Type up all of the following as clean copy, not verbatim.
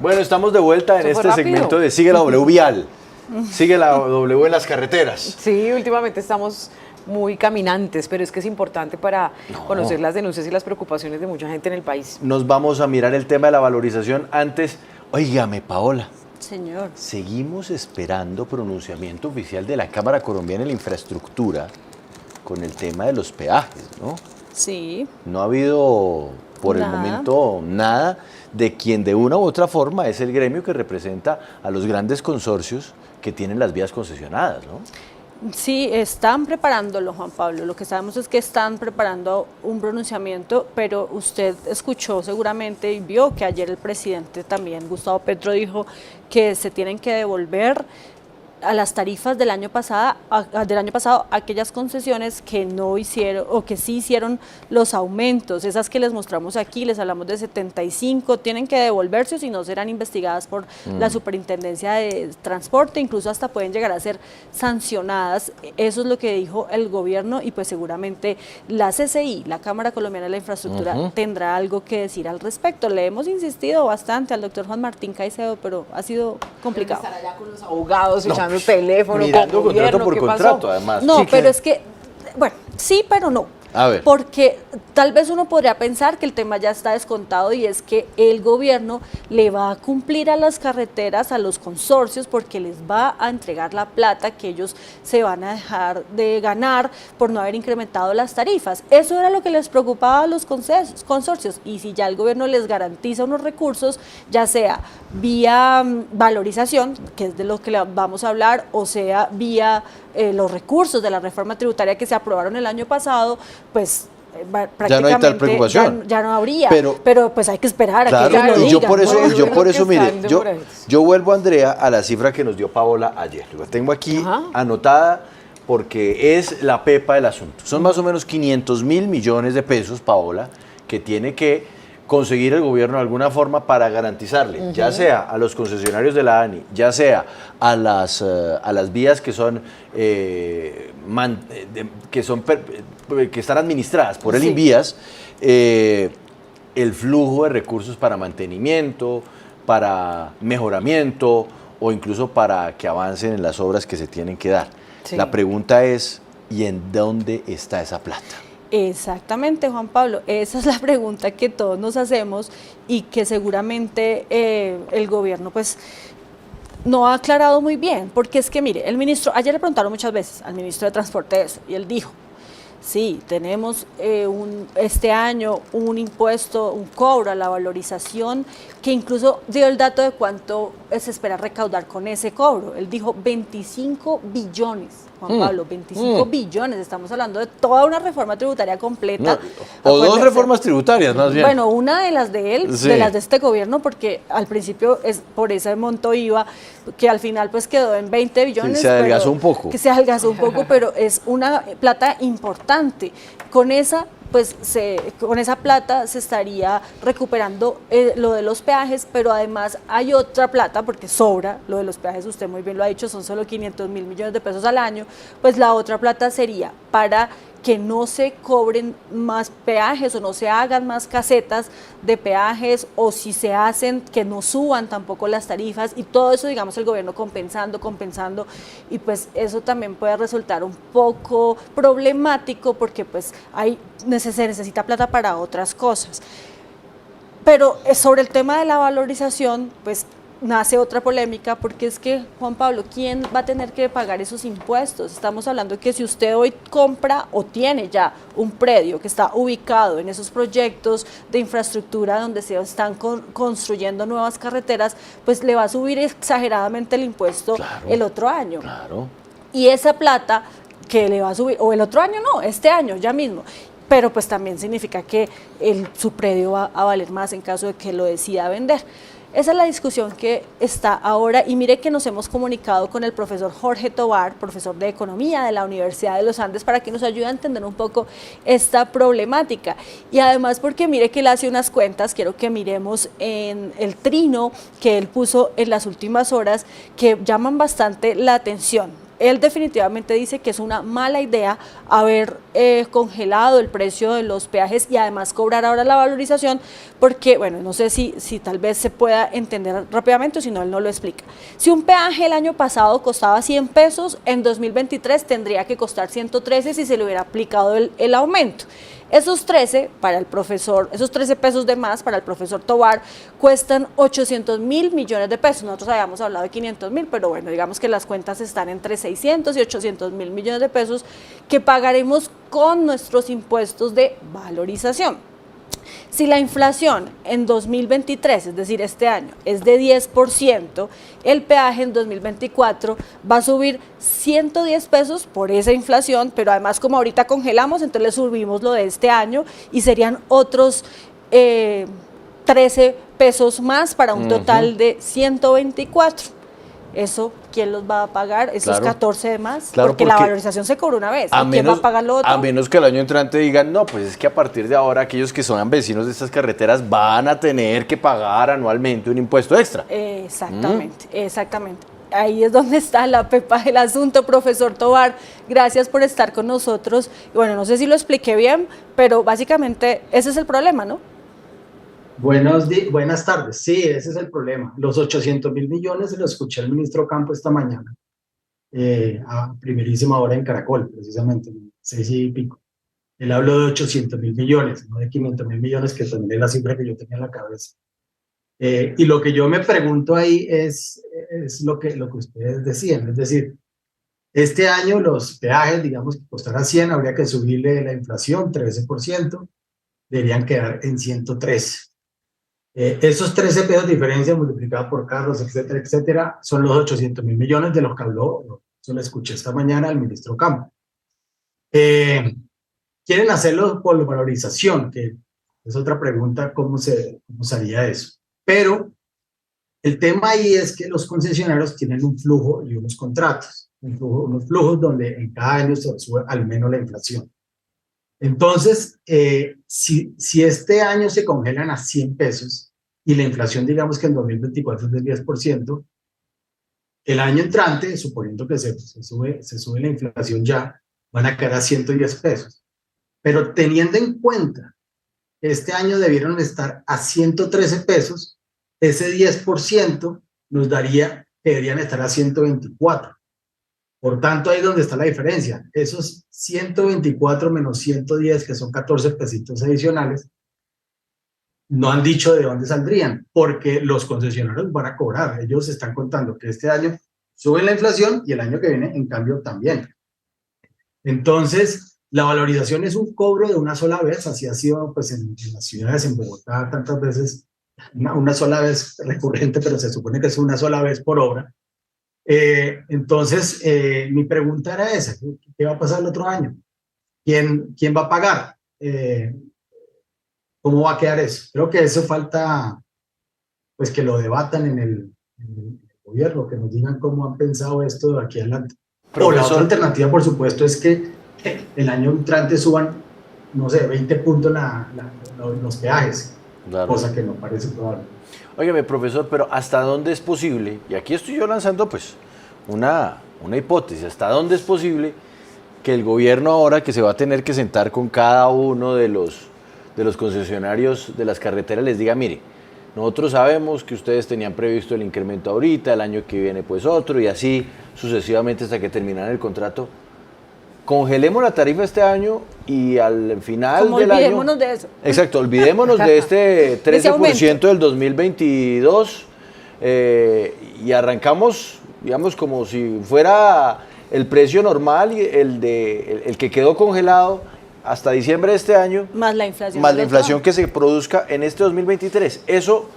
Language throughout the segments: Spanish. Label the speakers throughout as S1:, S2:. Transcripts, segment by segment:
S1: Bueno, estamos de vuelta en este segmento de Sigue la W Vial. Sigue la W en las carreteras.
S2: Sí, últimamente estamos muy caminantes, pero es que es importante para conocer las denuncias y las preocupaciones de mucha gente en el país.
S1: Nos vamos a mirar el tema de la valorización. Antes, óigame, Paola.
S3: Señor.
S1: Seguimos esperando pronunciamiento oficial de la Cámara Colombiana de la Infraestructura con el tema de los peajes, ¿no?
S3: Sí.
S1: No ha habido, por el momento, nada de quien de una u otra forma es el gremio que representa a los grandes consorcios que tienen las vías concesionadas, ¿no?
S3: Sí, están preparándolo, Juan Pablo. Lo que sabemos es que están preparando un pronunciamiento, pero usted escuchó seguramente y vio que ayer el presidente también, Gustavo Petro, dijo que se tienen que devolver a las tarifas del año pasado aquellas concesiones que no hicieron o que sí hicieron los aumentos, esas que les mostramos aquí, les hablamos de 75, tienen que devolverse o si no serán investigadas por la Superintendencia de Transporte, incluso hasta pueden llegar a ser sancionadas. Eso es lo que dijo el gobierno y pues seguramente la CCI, la Cámara Colombiana de la Infraestructura, tendrá algo que decir al respecto. Le hemos insistido bastante al doctor Juan Martín Caicedo, pero ha sido complicado.
S2: Estar allá con los abogados, echando el teléfono,
S1: mirando
S2: con
S1: contrato
S2: gobierno,
S1: por
S2: ¿qué
S1: contrato,
S2: pasó?
S1: además.
S3: No,
S1: Sí,
S3: pero es que, bueno, sí, pero no.
S1: A ver.
S3: Porque tal vez uno podría pensar que el tema ya está descontado y es que el gobierno le va a cumplir a las carreteras, a los consorcios, porque les va a entregar la plata que ellos se van a dejar de ganar por no haber incrementado las tarifas. Eso era lo que les preocupaba a los consorcios y si ya el gobierno les garantiza unos recursos, ya sea vía valorización, que es de lo que vamos a hablar, o sea vía los recursos de la reforma tributaria que se aprobaron el año pasado, pues prácticamente
S1: ya no hay tal preocupación.
S3: Ya no habría,
S1: pero
S3: pues hay que esperar
S1: claro,
S3: a que ellos lo
S1: y
S3: digan.
S1: yo por eso, mire,
S2: están demorados.
S1: yo vuelvo, Andrea, a la cifra que nos dio Paola ayer. La tengo aquí anotada porque es la pepa del asunto. Son más o menos 500.000 millones de pesos, Paola, que tiene que conseguir el gobierno de alguna forma para garantizarle, ya sea a los concesionarios de la ANI, ya sea a las vías que son que están administradas por el Invías, el flujo de recursos para mantenimiento, para mejoramiento o incluso para que avancen en las obras que se tienen que dar.
S3: Sí.
S1: La pregunta es, ¿y en dónde está esa plata?
S3: Exactamente, Juan Pablo, esa es la pregunta que todos nos hacemos y que seguramente el gobierno pues no ha aclarado muy bien, porque es que mire, el ministro, ayer le preguntaron muchas veces al ministro de Transporte eso, y él dijo, sí, tenemos este año un impuesto, un cobro a la valorización, que incluso dio el dato de cuánto se espera recaudar con ese cobro. Él dijo 25 billones, Juan Pablo, 25 billones. Estamos hablando de toda una reforma tributaria completa.
S1: No, o dos reformas tributarias, más bien.
S3: Bueno, una de las de él,
S1: sí,
S3: de las de este gobierno, porque al principio es por ese monto IVA, que al final pues quedó en 20 billones.
S1: Sí, se adelgazó un poco.
S3: Que se adelgazó un poco, pero es una plata importante. Con esa con esa plata se estaría recuperando lo de los peajes, pero además hay otra plata, porque sobra lo de los peajes, usted muy bien lo ha dicho, son solo 500.000 millones de pesos al año, pues la otra plata sería para que no se cobren más peajes o no se hagan más casetas de peajes, o si se hacen, que no suban tampoco las tarifas, y todo eso, digamos, el gobierno compensando, y pues eso también puede resultar un poco problemático porque pues se necesita plata para otras cosas. Pero sobre el tema de la valorización, pues nace otra polémica, porque es que, Juan Pablo, ¿quién va a tener que pagar esos impuestos? Estamos hablando que si usted hoy compra o tiene ya un predio que está ubicado en esos proyectos de infraestructura donde se están construyendo nuevas carreteras, pues le va a subir exageradamente el impuesto el otro año.
S1: Claro.
S3: Y esa plata que le va a subir, o el otro año no, este año ya mismo, pero pues también significa que su predio va a valer más en caso de que lo decida vender. Esa es la discusión que está ahora, y mire que nos hemos comunicado con el profesor Jorge Tobar, profesor de Economía de la Universidad de los Andes, para que nos ayude a entender un poco esta problemática. Y además porque mire que él hace unas cuentas, quiero que miremos en el trino que él puso en las últimas horas, que llaman bastante la atención. él definitivamente dice que es una mala idea haber congelado el precio de los peajes y además cobrar ahora la valorización, porque, bueno, no sé si tal vez se pueda entender rápidamente o si no, él no lo explica. Si un peaje el año pasado costaba 100 pesos, en 2023 tendría que costar 113 si se le hubiera aplicado el aumento. Esos 13 para el profesor, esos 13 pesos de más para el profesor Tovar cuestan 800.000 millones de pesos. Nosotros habíamos hablado de 500.000, pero bueno, digamos que las cuentas están entre 600 y 800.000 millones de pesos que pagaremos con nuestros impuestos de valorización. Si la inflación en 2023, es decir, este año, es de 10%, el peaje en 2024 va a subir 110 pesos por esa inflación, pero además como ahorita congelamos, entonces le subimos lo de este año y serían otros 13 pesos más para un total de 124. ¿Eso quién los va a pagar? Esos 14 de más,
S1: claro,
S3: porque la valorización se cobra una vez. ¿Quién va a pagar lo otro?
S1: A menos que el año entrante digan, no, pues es que a partir de ahora aquellos que son vecinos de estas carreteras van a tener que pagar anualmente un impuesto extra.
S3: Exactamente, exactamente. Ahí es donde está la pepa del asunto, profesor Tovar. Gracias por estar con nosotros. Bueno, no sé si lo expliqué bien, pero básicamente ese es el problema, ¿no?
S4: Buenas tardes. Sí, ese es el problema. Los 800.000 millones se lo escuché al ministro Campo esta mañana, a primerísima hora en Caracol, precisamente, 6 y pico. Él habló de 800.000 millones, no de 500.000 millones, que también es la cifra que yo tenía en la cabeza. Y lo que yo me pregunto ahí es lo que ustedes decían, es decir, este año los peajes, digamos que costará 100, habría que subirle la inflación, 13%, deberían quedar en 113. Esos 13 pesos de diferencia multiplicados por carros, etcétera, etcétera, son los 800.000 millones de los que habló, yo lo escuché esta mañana al ministro Campo. Quieren hacerlo por valorización, que es otra pregunta, cómo se haría eso. Pero el tema ahí es que los concesionarios tienen un flujo y unos contratos, unos flujos donde en cada año se sube al menos la inflación. Entonces, si este año se congelan a 100 pesos y la inflación, digamos que en 2024 es del 10%, el año entrante, suponiendo que se sube la inflación ya, van a quedar a 110 pesos. Pero teniendo en cuenta que este año debieron estar a 113 pesos, ese 10% nos daría que deberían estar a 124. Por tanto, ahí es donde está la diferencia. Esos 124 menos 110, que son 14 pesitos adicionales, no han dicho de dónde saldrían, porque los concesionarios van a cobrar. Ellos están contando que este año sube la inflación y el año que viene, en cambio, también. Entonces, la valorización es un cobro de una sola vez, así ha sido pues, en las ciudades, en Bogotá, tantas veces, una sola vez recurrente, pero se supone que es una sola vez por obra. Entonces, mi pregunta era esa, ¿qué va a pasar el otro año? ¿Quién va a pagar? ¿Cómo va a quedar eso? Creo que eso falta, pues que lo debatan en el gobierno, que nos digan cómo han pensado esto de aquí adelante. O la otra alternativa, por supuesto, es que el año entrante suban, no sé, 20 puntos los peajes, claro. Cosa que no parece probable.
S1: Óigame, profesor, pero ¿hasta dónde es posible? Y aquí estoy yo lanzando pues una hipótesis. ¿Hasta dónde es posible que el gobierno ahora que se va a tener que sentar con cada uno de los concesionarios de las carreteras les diga, mire, nosotros sabemos que ustedes tenían previsto el incremento ahorita, el año que viene pues otro y así sucesivamente hasta que terminaran el contrato? Congelemos la tarifa este año y al final del año...
S3: Olvidémonos de eso.
S1: Exacto, olvidémonos de este 13% del 2022 y arrancamos, digamos, como si fuera el precio normal, el que quedó congelado hasta diciembre de este año.
S3: Más la inflación.
S1: Más la inflación que se produzca en este 2023. ¿Eso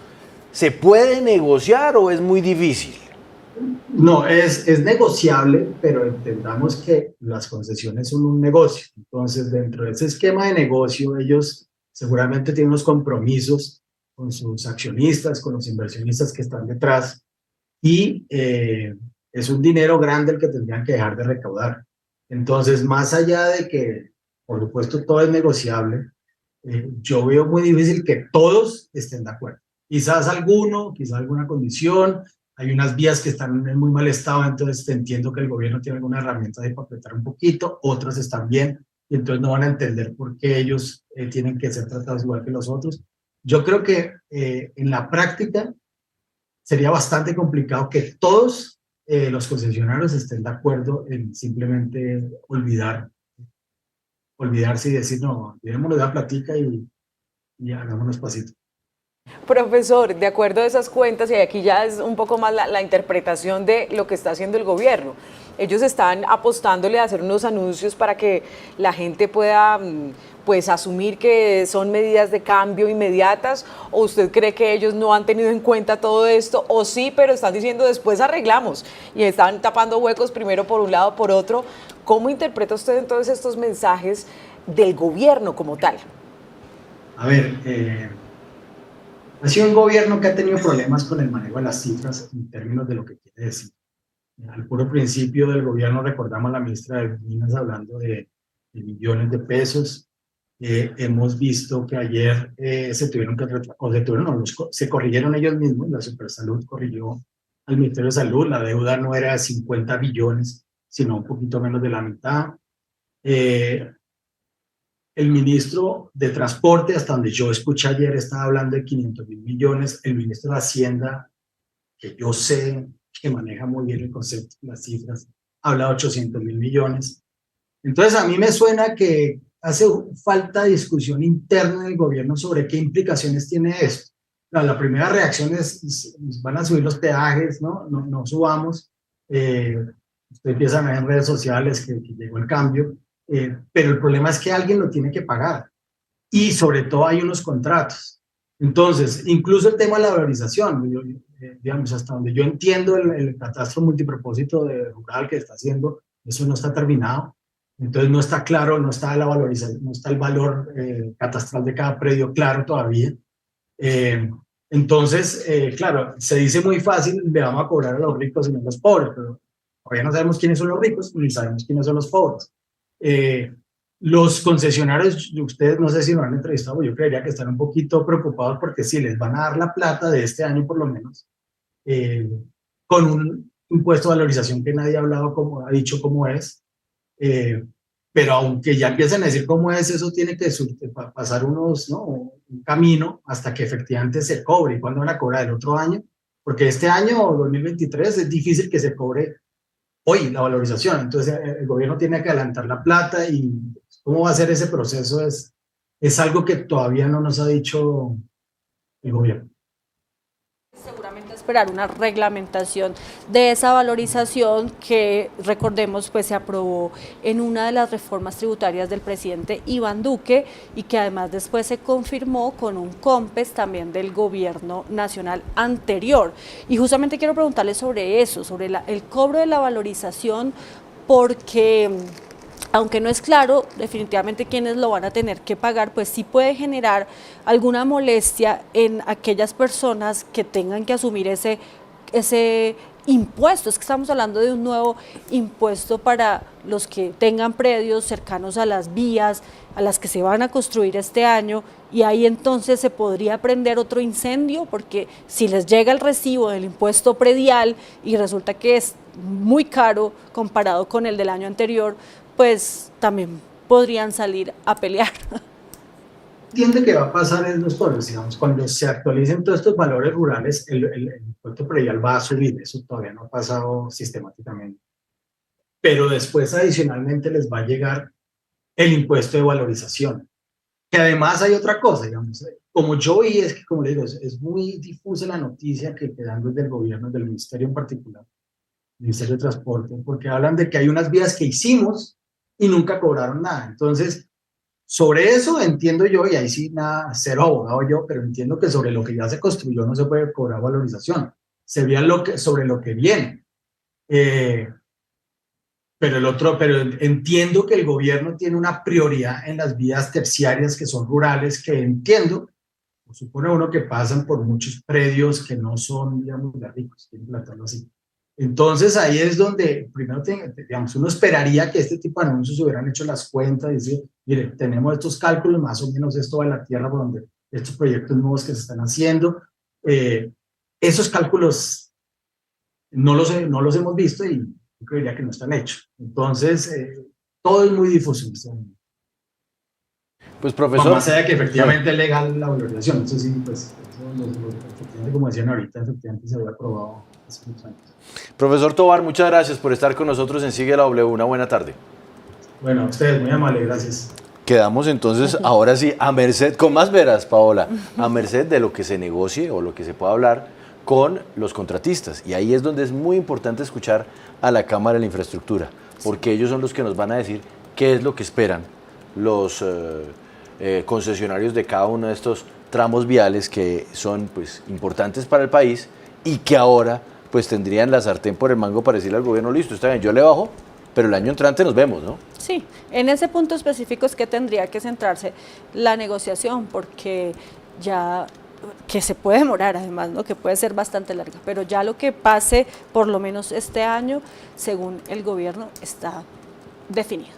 S1: se puede negociar o es muy difícil?
S4: No, es negociable, pero entendamos que las concesiones son un negocio. Entonces, dentro de ese esquema de negocio, ellos seguramente tienen unos compromisos con sus accionistas, con los inversionistas que están detrás, y es un dinero grande el que tendrían que dejar de recaudar. Entonces, más allá de que, por supuesto, todo es negociable, yo veo muy difícil que todos estén de acuerdo. Quizás alguna condición, hay unas vías que están en muy mal estado, entonces entiendo que el gobierno tiene alguna herramienta de apretar un poquito, otras están bien, y entonces no van a entender por qué ellos tienen que ser tratados igual que los otros. Yo creo que en la práctica sería bastante complicado que todos los concesionarios estén de acuerdo en simplemente olvidarse y decir, no, llevémoslo de la platica y hagámonos pasito.
S2: Profesor, de acuerdo a esas cuentas, y aquí ya es un poco más la interpretación de lo que está haciendo el gobierno, ellos están apostándole a hacer unos anuncios para que la gente pueda pues asumir que son medidas de cambio inmediatas, o usted cree que ellos no han tenido en cuenta todo esto, o sí, pero están diciendo después arreglamos, y están tapando huecos primero por un lado, por otro. ¿Cómo interpreta usted entonces estos mensajes del gobierno como tal?
S4: A ver, ha sido un gobierno que ha tenido problemas con el manejo de las cifras en términos de lo que quiere decir. Al puro principio del gobierno recordamos a la ministra de Minas hablando de millones de pesos. Hemos visto que ayer se corrigieron ellos mismos, la Supersalud corrigió al Ministerio de Salud, la deuda no era de 50 billones, sino un poquito menos de la mitad. El ministro de Transporte, hasta donde yo escuché ayer, estaba hablando de 500.000 millones. El ministro de Hacienda, que yo sé que maneja muy bien el concepto de las cifras, habla de 800.000 millones. Entonces, a mí me suena que hace falta discusión interna del gobierno sobre qué implicaciones tiene esto. La primera reacción es, van a subir los peajes, no subamos. Usted empieza a ver en redes sociales que llegó el cambio. Pero el problema es que alguien lo tiene que pagar y sobre todo hay unos contratos. Entonces, incluso el tema de la valorización, digamos, hasta donde yo entiendo el catastro multipropósito de rural que está haciendo, eso no está terminado. Entonces no está claro, no está la valorización, no está el valor catastral de cada predio claro todavía. Entonces, claro, se dice muy fácil, le vamos a cobrar a los ricos y no a los pobres, pero todavía no sabemos quiénes son los ricos ni sabemos quiénes son los pobres. Los concesionarios, ustedes no sé si lo han entrevistado, yo creería que están un poquito preocupados porque sí, les van a dar la plata de este año por lo menos, con un impuesto de valorización que nadie ha hablado, como ha dicho cómo es, pero aunque ya empiecen a decir cómo es, eso tiene que pasar un camino hasta que efectivamente se cobre. ¿Y cuándo van a cobrar? ¿El otro año? Porque este año, 2023, es difícil que se cobre hoy la valorización, entonces el gobierno tiene que adelantar la plata y cómo va a ser ese proceso es algo que todavía no nos ha dicho el gobierno.
S3: Seguramente esperar una reglamentación de esa valorización que, recordemos, pues se aprobó en una de las reformas tributarias del presidente Iván Duque y que además después se confirmó con un COMPES también del gobierno nacional anterior. Y justamente quiero preguntarle sobre eso, sobre el cobro de la valorización, porque aunque no es claro definitivamente quiénes lo van a tener que pagar, pues sí puede generar alguna molestia en aquellas personas que tengan que asumir ese impuesto. Es que estamos hablando de un nuevo impuesto para los que tengan predios cercanos a las vías, a las que se van a construir este año, y ahí entonces se podría prender otro incendio, porque si les llega el recibo del impuesto predial y resulta que es muy caro comparado con el del año anterior, pues también podrían salir a pelear.
S4: Entiende que va a pasar en los pueblos, digamos, cuando se actualicen todos estos valores rurales, el impuesto predial va a subir, eso todavía no ha pasado sistemáticamente. Pero después adicionalmente les va a llegar el impuesto de valorización, que además hay otra cosa, digamos, como yo vi, es que como le digo, es muy difusa la noticia que dan desde el gobierno, del ministerio en particular, el Ministerio de Transporte, porque hablan de que hay unas vías que hicimos y nunca cobraron nada. Entonces, sobre eso entiendo yo, y ahí sí nada, cero abogado yo, pero entiendo que sobre lo que ya se construyó no se puede cobrar valorización. Se veía sobre lo que viene. Pero entiendo que el gobierno tiene una prioridad en las vías terciarias que son rurales, que entiendo, supone uno que pasan por muchos predios que no son, digamos, de ricos, tienen que plantearlo así. Entonces ahí es donde primero, digamos, uno esperaría que este tipo de anuncios hubieran hecho las cuentas y decir, mire, tenemos estos cálculos, más o menos esto va a la tierra por donde estos proyectos nuevos que se están haciendo. Esos cálculos no los hemos visto y yo creería que no están hechos. Entonces, todo es muy difuso en este momento.
S1: Pues profesor.
S4: Más allá de que efectivamente es legal la valorización, eso sí, pues, efectivamente, como decían ahorita, efectivamente se había aprobado hace muchos años.
S1: Profesor Tovar, muchas gracias por estar con nosotros en Sigue la W. Una buena tarde.
S4: Bueno, a ustedes, muy amable, gracias.
S1: Quedamos entonces, ahora sí, a merced, con más veras, Paola, a merced de lo que se negocie o lo que se pueda hablar con los contratistas. Y ahí es donde es muy importante escuchar a la Cámara de la Infraestructura, porque ellos son los que nos van a decir qué es lo que esperan los concesionarios de cada uno de estos tramos viales que son pues importantes para el país y que ahora pues tendrían la sartén por el mango para decirle al gobierno, listo, está bien, yo le bajo, pero el año entrante nos vemos, ¿no?
S3: Sí, en ese punto específico es que tendría que centrarse la negociación, porque ya que se puede demorar además, ¿no? Que puede ser bastante larga, pero ya lo que pase por lo menos este año, según el gobierno, está definido.